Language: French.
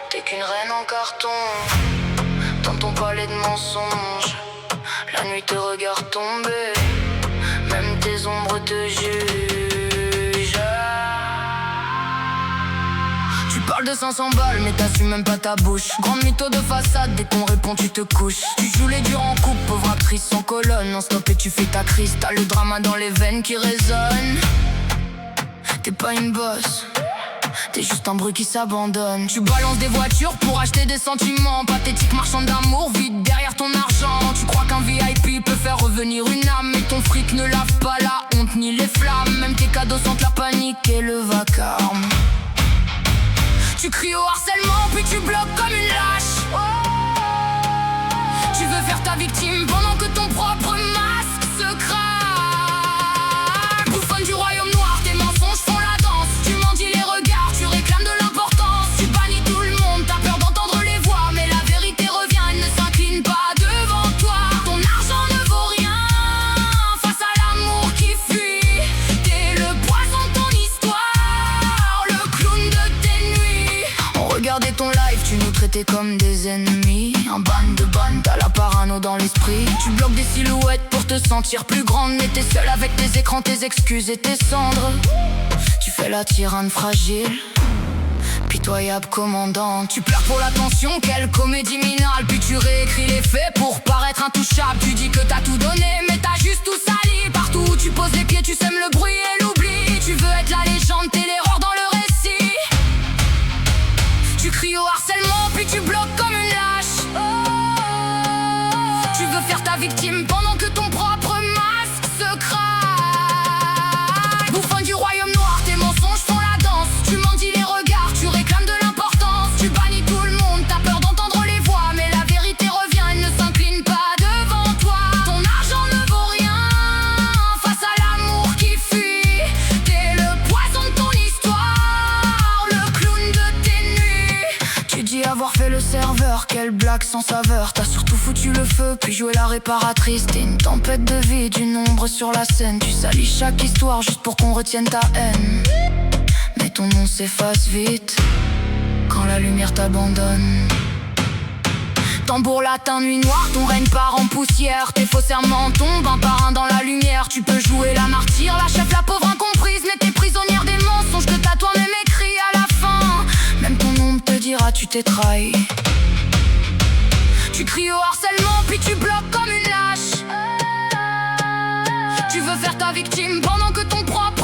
T'es qu'une reine en carton, dans ton palais de mensonges. La nuit te regarde tomber, même tes ombres te jugent. Tu parles de 500 balles mais t'assumes même pas ta bouche. Grand mytho de façade, dès qu'on répond tu te couches. Tu joues les durs en coupe, pauvre actrice sans colonne. En stop et tu fais ta crise, t'as le drama dans les veines qui résonne. T'es pas une bosse, t'es juste un bruit qui s'abandonne. Tu balances des voitures pour acheter des sentiments. Pathétique marchande d'amour, vide derrière ton argent. Tu crois qu'un VIP peut faire revenir une âme, mais ton fric ne lave pas la honte ni les flammes. Même tes cadeaux sentent la panique et le vacarme. Tu cries au harcèlement puis tu bloques comme une lâche. Tu veux faire ta victime pendant que ton propre masque se craque. Bouffonne du royaume noir, tes mensonges font la danse. Tu mendis les regards, tu réclames de l'importance. Tu bannis tout le monde, t'as peur d'entendre les voix, mais la vérité revient, elle ne s'incline pas devant toi. Ton argent ne vaut rien face à l'amour qui fuit. T'es le poison de ton histoire, le clown de tes nuits. On regardait ton live, tu nous traitais comme des ennemis. Un ban de ban, t'as la parano dans l'esprit. Tu bloques des silhouettes pour te sentir plus grande, mais t'es seule avec tes écrans, tes excuses et tes cendres. Tu fais la tyranne fragile, pitoyable commandante. Tu pleures pour l'attention, quelle comédie minale. Puis tu réécris les faits pour paraître intouchable. Tu dis que t'as tout donné mais t'as juste tout sali. Partout où tu poses les pieds tu sèmes le bruit et l'oubli. Tu veux être la légende, t'es l'erreur dans le récit. Tu cries au harcèlement puis tu bloques comme une lâche. Tu veux faire ta victime pendant que ton propre masque se craque. Bouffonne du royaume noir, tes mensonges font la danse. Tu mendis les regards, tu réclames de l'importance. Tu bannis tout le monde, t'as peur d'entendre les voix, mais la vérité revient, elle ne s'incline pas devant toi. Ton argent ne vaut rien face à l'amour qui fuit. T'es le poison de ton histoire, le clown de tes nuits. Tu dis avoir fait le serveur, quelle blague sans saveur. T'as surtout foutu le feu, puis joué la réparatrice. T'es une tempête de vie, une ombre sur la scène. Tu salis chaque histoire juste pour qu'on retienne ta haine. Mais ton nom s'efface vite quand la lumière t'abandonne. Tambour latin, nuit noire, ton règne part en poussière. Tes faux serments tombent un par un dans la lumière. Tu peux jouer la martyre, la chef, la pauvre incomprise, mais t'es prisonnière des mensonges que t'as toi-même écrit à la fin. Même ton ombre te dira tu t'es trahi. Tu cries au harcèlement puis tu bloques comme une lâche. Tu veux faire ta victime pendant que ton propre